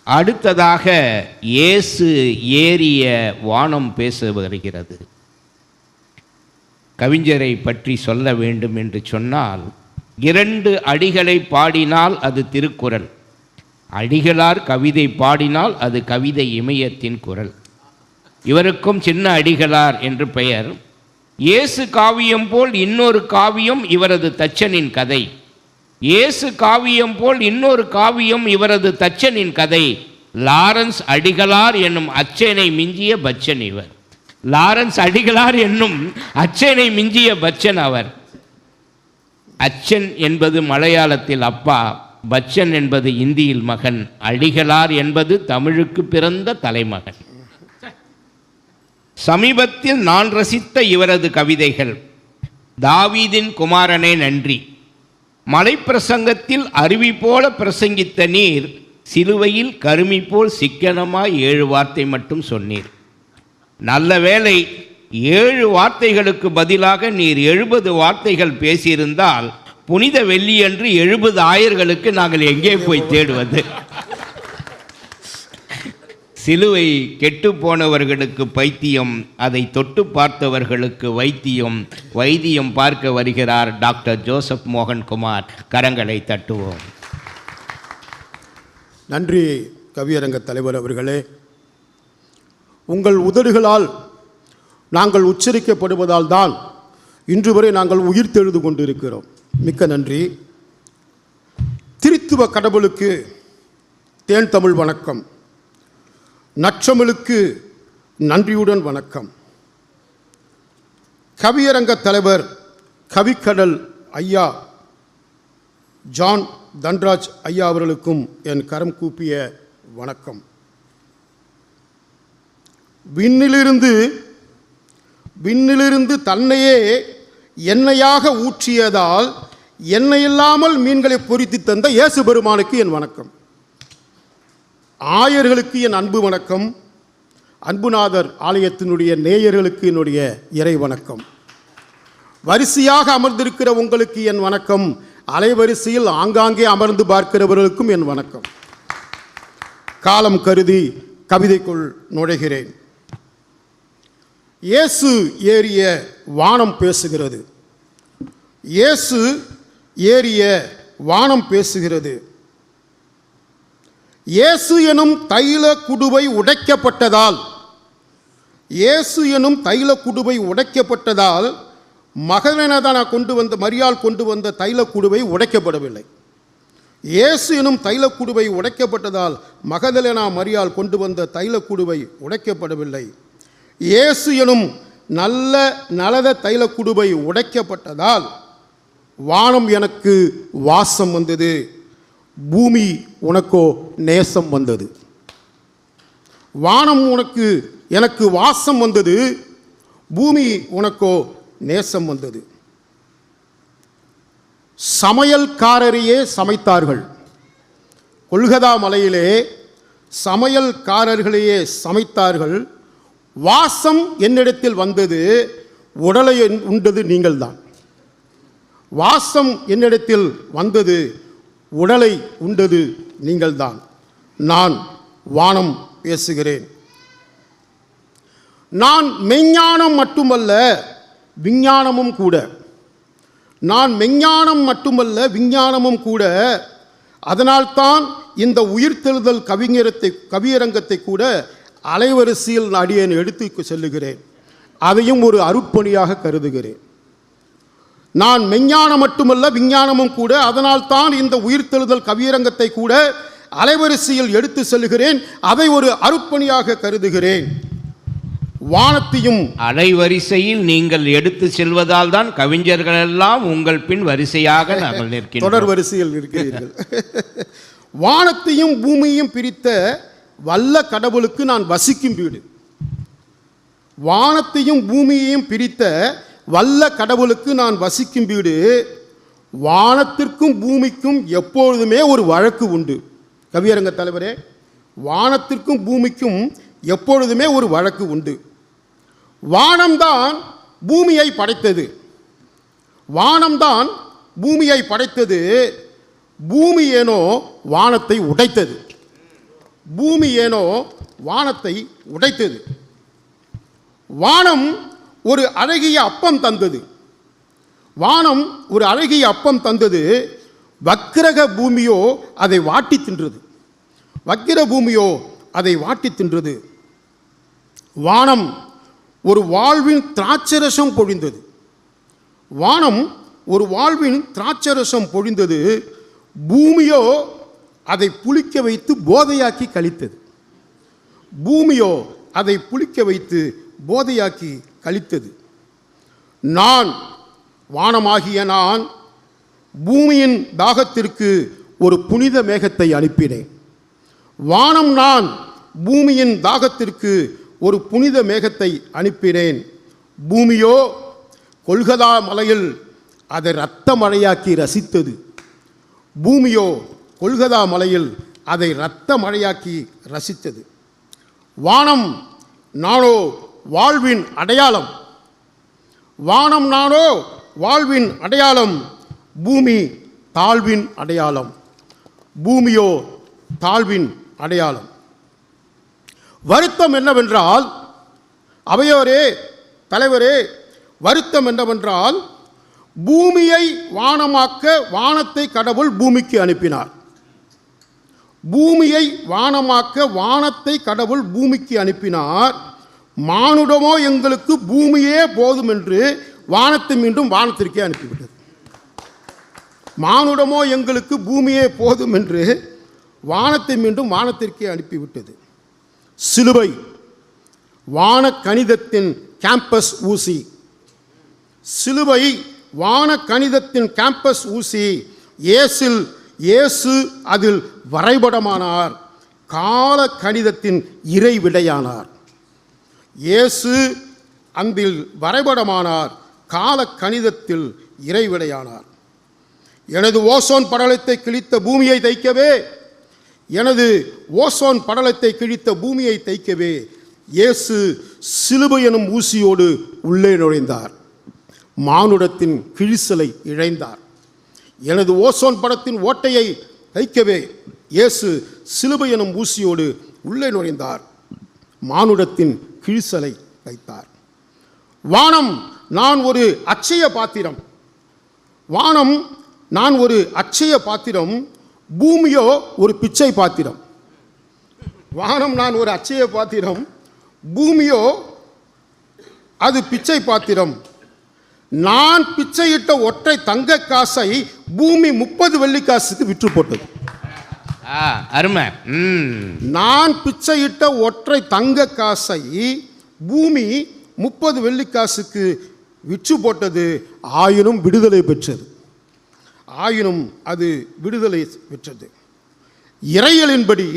அடுத்ததாக இயேசு ஏறிய வானம் பேச வருகிறது. கவிஞரை பற்றி சொல்ல வேண்டும் என்று சொன்னால், 2 அடிகளை பாடினால் அது திருக்குறள், அடிகளார் கவிதை பாடினால் அது கவிதை இமயத்தின் குரல். இவருக்கும் சின்ன அடிகளார் என்று பெயர். இயேசு காவியம் போல் இன்னொரு காவியம் இவரது தச்சனின் கதை. இயேசு காவியம் போல் இன்னொரு காவியம் இவரது தச்சனின் கதை. லாரன்ஸ் அடிகளார் என்னும் அச்சனை மிஞ்சிய பச்சன் இவர். லாரன்ஸ் அடிகளார் என்னும் அச்சனை மிஞ்சிய பச்சன் அவர். அச்சன் என்பது மலையாளத்தில் அப்பா, பச்சன் என்பது இந்தியில் மகன், அடிகளார் என்பது தமிழுக்கு பிறந்த தலைமகன். சமீபத்தில் நான் ரசித்த இவரது கவிதைகள்: தாவீதின் குமாரனே நன்றி, மலைப்பிரசங்கத்தில் அருவி போல பிரசங்கித்த நீர், சிலுவையில் கருமி போல் சிக்கனமாய் 7 வார்த்தை மட்டும் சொன்னீர். நல்ல வேளை 7 வார்த்தைகளுக்கு பதிலாக நீர் 70 வார்த்தைகள் பேசியிருந்தால் புனித வெள்ளியன்று 70 ஆயர்களுக்கு நாங்கள் எங்கே போய் தேடுவது? சிலுவை கெட்டு போனவர்களுக்கு பைத்தியம், அதை தொட்டு பார்த்தவர்களுக்கு வைத்தியம். வைத்தியம் பார்க்க வருகிறார் டாக்டர் ஜோசப் மோகன்குமார். கரங்களை தட்டுவோம். நன்றி கவியரங்க தலைவர் அவர்களே. உங்கள் உதடுகளால் நாங்கள் உச்சரிக்கப்படுவதால் தான் இன்று வரை நாங்கள் உயிர் தெழுது கொண்டிருக்கிறோம். மிக்க நன்றி. திருத்துவ கடவுளுக்கு தேன் தமிழ் வணக்கம். நற்றமிழுக்கு நன்றியுடன் வணக்கம். கவியரங்க தலைவர் கவிக்கடல் ஐயா ஜான் தன்ராஜ் ஐயா அவர்களுக்கும் என் கரம் கூப்பிய வணக்கம். விண்ணிலிருந்து தன்னையே எண்ணெயாக ஊற்றியதால் எண்ணெய் இல்லாமல் மீன்களை பொரித்து தந்த இயேசு பெருமானுக்கு என் வணக்கம். ஆயர்களுக்கு என் அன்பு வணக்கம். அன்புநாதர் ஆலயத்தினுடைய நேயர்களுக்கு என்னுடைய இறை வணக்கம். வரிசையாக அமர்ந்திருக்கிற உங்களுக்கு என் வணக்கம். அலைவரிசையில் ஆங்காங்கே அமர்ந்து பார்க்கிறவர்களுக்கும் என் வணக்கம். காலம் கருதி கவிதைக்குள் நுழைகிறேன். இயேசு ஏறிய வானம் பேசுகிறது. இயேசு ஏறிய வானம் பேசுகிறது. இயேசு எனும் தைல குடுவை உடைக்கப்பட்டதால், இயேசு எனும் தைல குடுவை உடைக்கப்பட்டதால் மகதலேனா கொண்டு வந்த மரியாள் கொண்டு வந்த தைல குடுவை உடைக்கப்படவில்லை. இயேசு எனும் தைல குடுவை உடைக்கப்பட்டதால் மகதலேனா மரியாள் கொண்டு வந்த தைல குடுவை உடைக்கப்படவில்லை. இயேசு எனும் நலத தைல குடுவை உடைக்கப்பட்டதால் வானம் எனக்கு வாசம் வந்தது, பூமி உனக்கோ நேசம் வந்தது. வானம் எனக்கு வாசம் வந்தது, பூமி உனக்கோ நேசம் வந்தது. சமையல்காரரையே சமைத்தார்கள். கொல்கதா மலையிலே சமையல்காரர்களையே சமைத்தார்கள். வாசம் என்னிடத்தில் வந்தது, உடலை உண்டது நீங்கள்தான். வாசம் என்னிடத்தில் வந்தது, உடலை உண்டது நீங்கள்தான். நான் வானம் பேசுகிறேன். நான் மெஞ்ஞானம் மட்டுமல்ல விஞ்ஞானமும் கூட. நான் மெஞ்ஞானம் மட்டுமல்ல விஞ்ஞானமும் கூட. அதனால்தான் இந்த உயிர்த்தெழுதல் கவியரங்கத்தை கூட அலைவரிசையில் அடியேன் எடுத்து செல்லுகிறேன். அதையும் ஒரு அருட்பணியாக கருதுகிறேன். நான் மெஞ்ஞானம் மட்டுமல்ல விஞ்ஞானமும் கூட. அதனால்தான் இந்த உயிர்த்தெழுதல் கவியரங்கத்தை கூட அலைவரிசையில் எடுத்து செல்லுகிறேன். அதை ஒரு அருட்பணியாக கருதுகிறேன். வானத்தையும் அலைவரிசையில் நீங்கள் எடுத்து செல்வதால் தான் கவிஞர்கள் எல்லாம் உங்கள் பின் வரிசையாக நாங்கள் நிற்கிறோம், தொடர் வரிசையில் இருக்கிறீர்கள். வானத்தையும் பூமியையும் பிரித்த வல்ல கடவுளுக்கு நான் வசிக்கும் வீடு. வானத்தையும் பூமியையும் பிரித்த வல்ல கடவுளுக்கு நான் வசிக்கும் வீடு. வானத்திற்கும் பூமிக்கும் எப்பொழுதுமே ஒரு வழக்கு உண்டு. கவியரங்க தலைவரே, வானத்திற்கும் பூமிக்கும் எப்பொழுதுமே ஒரு வழக்கு உண்டு. வானம்தான் பூமியை படைத்தது. வானம்தான் பூமியை படைத்தது. பூமி ஏனோ வானத்தை உடைத்தது. பூமி ஏனோ வானத்தை உடைத்தது. வானம் ஒரு அழகிய அப்பம் தந்தது. வானம் ஒரு அழகிய அப்பம் தந்தது. வக்கிரக பூமியோ அதை வாட்டி தின்றது. வக்கிர பூமியோ அதை வாட்டி தின்றது. வானம் ஒரு வாழ்வின் திராட்சரசம் பொழிந்தது. வானம் ஒரு வாழ்வின் திராட்சரசம் பொழிந்தது. பூமியோ அதை புளிக்க வைத்து போதையாக்கி கழித்தது. பூமியோ அதை புளிக்க வைத்து போதையாக்கி கழித்தது. நான், வானமாகிய நான், பூமியின் தாகத்திற்கு ஒரு புனித மேகத்தை அனுப்பினேன். வானம் நான் பூமியின் தாகத்திற்கு ஒரு புனித மேகத்தை அனுப்பினேன். பூமியோ கொல்கதா மலையில் அதை இரத்த மழையாக்கி ரசித்தது. பூமியோ கொல்கதா மலையில் அதை இரத்த மழையாக்கி ரசித்தது. வானம் நானோ வாழ்வின் அடையாளம். வானம் நானோ வாழ்வின் அடையாளம். பூமி தாழ்வின் அடையாளம். பூமியோ தாழ்வின் அடையாளம். வருத்தம் என்னவென்றால், அவையோரே, தலைவரே, வருத்தம் என்னவென்றால், பூமியை வானமாக்க வானத்தை கடவுள் பூமிக்கு அனுப்பினார். பூமியை வானமாக்க வானத்தை கடவுள் பூமிக்கு அனுப்பினார். மானுடமோ எங்களுக்கு பூமியே போதும் என்று வானத்தை மீண்டும் வானத்திற்கே அனுப்பிவிட்டது. மானுடமோ எங்களுக்கு பூமியே போதும் என்று வானத்தை மீண்டும் வானத்திற்கே அனுப்பிவிட்டது. சிலுவை வான கணிதத்தின் கேம்பஸ் ஊசி. சிலுவை வான கணிதத்தின் கேம்பஸ் ஊசி. இயேசு அதில் வரைபடமானார். கால கணிதத்தின் இறைவிடையானார். இயேசு அதில் வரைபடமானார். கால கணிதத்தில் இறைவிடையானார். எனது ஓசோன் படலத்தை கிழித்த பூமியை தைக்கவே, எனது ஓசோன் படலத்தை கிழித்த பூமியை தைக்கவே இயேசு சிலுவை எனும் ஊசியோடு உள்ளே நுழைந்தார். மானுடத்தின் கிழிசலை இழைந்தார். எனது ஓசோன் படத்தின் ஓட்டையை தைக்கவே இயேசு சிலுவை எனும் ஊசியோடு உள்ளே நுழைந்தார். மானுடத்தின் கிழிசலை தைத்தார். வானம் நான் ஒரு அட்சய பாத்திரம். வானம் நான் ஒரு அட்சய பாத்திரம். பூமியோ ஒரு பிச்சை பாத்திரம். வானம் நான் ஒரு அட்சய பாத்திரம். பூமியோ அது பிச்சை பாத்திரம். நான் பிச்சையிட்ட ஒற்றை தங்க காசை பூமி 30 வெள்ளிக்காசுக்கு விற்று போட்டது. அருமை. நான் பிச்சையிட்ட ஒற்றை தங்க காசை பூமி 30 வெள்ளிக்காசுக்கு விற்று போட்டது. ஆயினும் விடுதலை பெற்றது. ஆயினும் அது விடுதலை பெற்றது. இறையலின்படி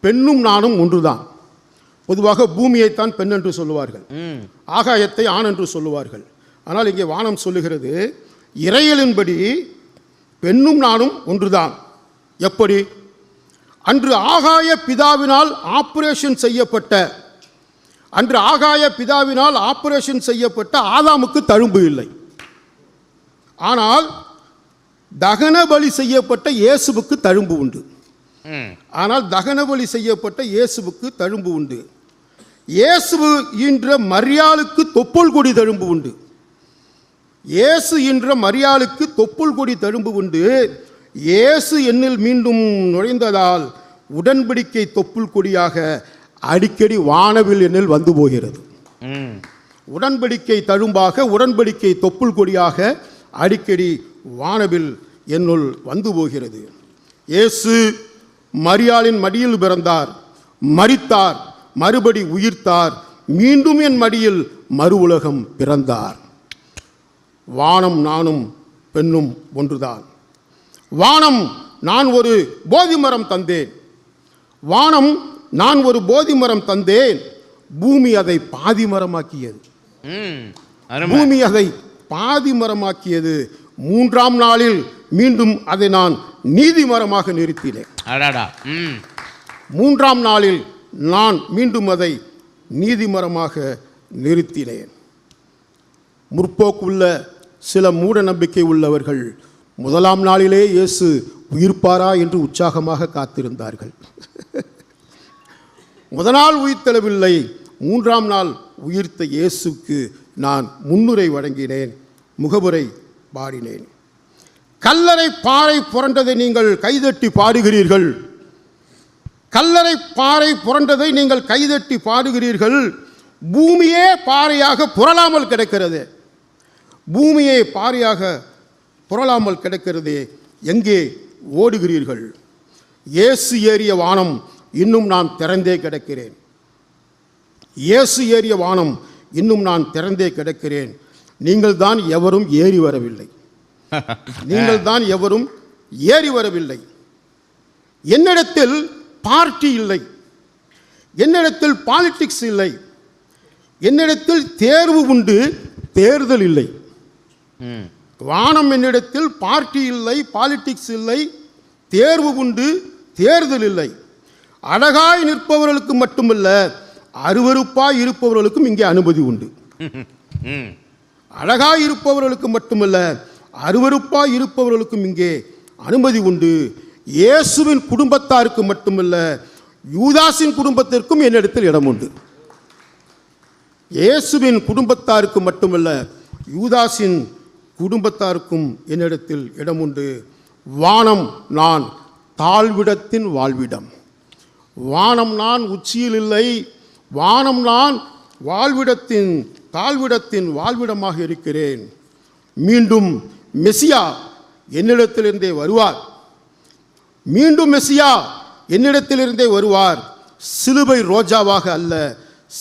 பெண்ணும் நானும் ஒன்றுதான். பொதுவாக பூமியைத்தான் பெண் என்று சொல்லுவார்கள், ஆகாயத்தை ஆண் என்று சொல்லுவார்கள். ஆனால் இங்கே வானம் சொல்லுகிறது, இறையலின்படி பெண்ணும் நானும் ஒன்றுதான். எப்படி? அன்று ஆகாய பிதாவினால் ஆபரேஷன் செய்யப்பட்ட ஆதாமுக்கு தழும்பு இல்லை. ஆனால் தகன பலி செய்யப்பட்ட இயேசுவுக்கு தழும்பு உண்டு. இயேசு என்ற மரியாளுக்கு தொப்புள் கொடி தழும்பு உண்டு. இயேசு என்னில் மீண்டும் நுழைந்ததால் உடன்படிக்கை தொப்புள் கொடியாக அடிக்கடி வானவில் என்னில் வந்து போகிறது. உடன்படிக்கை தழும்பாக, உடன்படிக்கை தொப்புள் கொடியாக அடிக்கடி வானவில் என்னுள் வந்து போகிறது. இயேசு மரியாளின் மடியில் பிறந்தார், மரித்தார், மறுபடி உயிர்த்தார், மீண்டும் என் மடியில் மறு உலகம் பிறந்தார். வானம் நானும் பெண்ணும் ஒன்றுதான். வானம் நான் ஒரு போதி மரம் தந்தேன். பூமி அதை பாதி மரமாக்கியது. 3ஆம் நாளில் மீண்டும் அதை நான் நீதி மரமாக நிறுத்தினேன். 3ஆம் நாளில் நான் மீண்டும் அதை நீதி மரமாக நிறுத்தினேன். முற்போக்குள்ள சில மூட நம்பிக்கை உள்ளவர்கள் 1ஆம் நாளிலே இயேசு உயிர்ப்பாரா என்று உற்சாகமாக காத்திருந்தார்கள். முதல் உயிர்த்தெழவில்லை, 3ஆம் நாள் உயிர்த்த இயேசுக்கு நான் முன்னுரை வழங்கினேன், முகவுரை பாடினேன். கல்லறை பாறை புரண்டதை நீங்கள் கைதட்டி பாடுகிறீர்கள். கல்லறை பாறை புரண்டதை நீங்கள் கைதட்டி பாடுகிறீர்கள். பூமியே பாறையாக புரளாமல் கிடக்கிறது. பூமியே பாறையாக புரளாமல் கிடக்கிறது. எங்கே ஓடுகிறீர்கள்? இயேசு ஏறிய வானம் இன்னும் நான் திறந்தே கிடக்கிறேன். இயேசு ஏறிய வானம் இன்னும் நான் திறந்தே கிடக்கிறேன். நீங்கள் தான் எவரும் ஏறி வரவில்லை. நீங்கள் தான் எவரும் ஏறி வரவில்லை. என்னிடத்தில் பார்ட்டி இல்லை, என்னிடத்தில் பாலிடிக்ஸ் இல்லை, என்னிடத்தில் தேர்வு உண்டு, தேர்தல் இல்லை. வானம் என்னிடத்தில் பார்ட்டி இல்லை, பாலிடிக்ஸ் இல்லை, தேர்வு உண்டு, தேர்தல் இல்லை. அழகாய் நிற்பவர்களுக்கு மட்டுமல்ல, அருவருப்பாய் இருப்பவர்களுக்கும் இங்கே அனுமதி உண்டு. அழகாய் இருப்பவர்களுக்கு மட்டுமல்ல, அருவருப்பாய் இருப்பவர்களுக்கும் இங்கே அனுமதி உண்டு. இயேசுவின் குடும்பத்தாருக்கு மட்டுமல்ல, யூதாசின் குடும்பத்திற்கும் என்னிடத்தில் இடம் உண்டு. இயேசுவின் குடும்பத்தாருக்கு மட்டுமல்ல, யூதாசின் குடும்பத்தாருக்கும் என்னிடத்தில் இடம் உண்டு. வானம் நான் தாழ்விடத்தின் வாழ்விடம். வானம் நான் உச்சியில் இல்லை, வானம் நான் தாழ்விடத்தின் வாழ்விடமாக இருக்கிறேன். மீண்டும் மெசியா என்னிடத்திலிருந்தே வருவார். மீண்டும் மெசியா என்னிடத்திலிருந்தே வருவார். சிலுவை ரோஜாவாக அல்ல,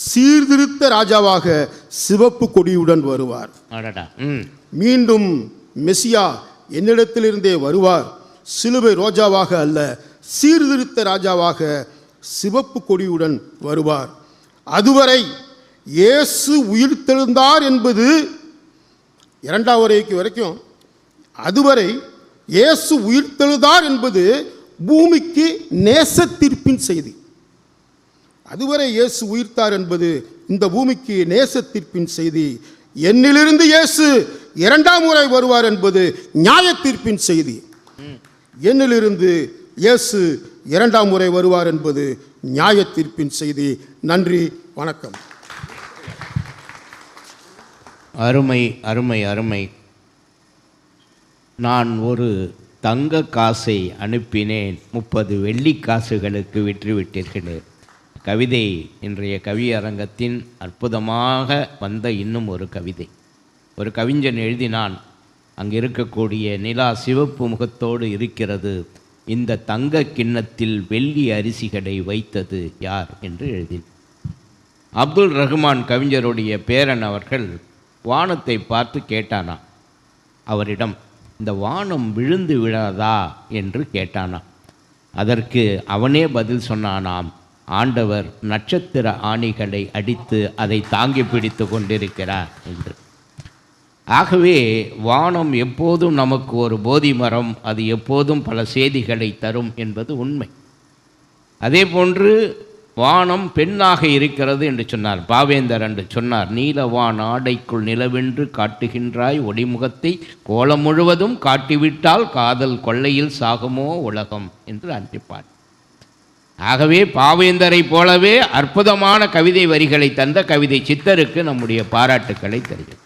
சீர்திருத்த ராஜாவாக சிவப்பு கொடியுடன் வருவார். மீண்டும் மெசியா என்னிடத்திலிருந்தே வருவார். சிலுவை ரோஜாவாக அல்ல, சீர்திருத்த ராஜாவாக சிவப்பு கொடியுடன் வருவார். அதுவரை இயேசு உயிர்த்தெழுந்தார் என்பது 2ஆம் வருகை வரைக்கும், அதுவரை இயேசு உயிர்த்தெழுந்தார் என்பது பூமிக்கு நேசத்தீர்ப்பின் செய்தி. அதுவரை இயேசு உயிர்த்தார் என்பது இந்த பூமிக்கு நேசத்தீர்ப்பின் செய்தி. என்னிலிருந்து இயேசு 2ஆம் முறை வருவார் என்பது நியாயத்தீர்ப்பின் செய்தி. என்னிலிருந்து இயேசு 2ஆம் முறை வருவார் என்பது நியாயத்தீர்ப்பின் செய்தி. நன்றி, வணக்கம். அருமை அருமை அருமை. நான் ஒரு தங்க காசை அனுப்பினேன், 30 வெள்ளி காசுகளுக்கு விற்றுவிட்டீர்களே. கவிதை இன்றைய கவியரங்கத்தின் அற்புதமாக வந்த இன்னும் ஒரு கவிதை. ஒரு கவிஞன் எழுதினான், அங்கே இருக்கக்கூடிய நிலா சிவப்பு முகத்தோடு இருக்கிறது, இந்த தங்க கிண்ணத்தில் வெள்ளி அரிசிகளை வைத்தது யார் என்று எழுதினார். அப்துல் ரஹ்மான் கவிஞருடைய பேரன் அவர்கள் வானத்தை பார்த்து கேட்டானா, அவரிடம் இந்த வானம் விழுந்து விழாதா என்று கேட்டானா. அதற்கு அவனே பதில் சொன்னானாம், ஆண்டவர் நட்சத்திர ஆணிகளை அடித்து அதை தாங்கி பிடித்து கொண்டிருக்கிறார் என்று. ஆகவே வானம் எப்போதும் நமக்கு ஒரு போதி மரம், அது எப்போதும் பல செய்திகளை தரும் என்பது உண்மை. அதே போன்று வானம் பெண்ணாக இருக்கிறது என்று சொன்னார் பாவேந்தர் என்று சொன்னார். நீலவான் ஆடைக்குள் நிலவென்று காட்டுகின்றாய் ஒளிமுகத்தை, கோலம் முழுவதும் காட்டிவிட்டால் காதல் கொள்ளையில் சாகுமோ உலகம் என்று அன்றிப்பார். ஆகவே பாவேந்தரை போலவே அற்புதமான கவிதை வரிகளை தந்த கவிதை சித்தருக்கு நம்முடைய பாராட்டுக்களை தெரியும்.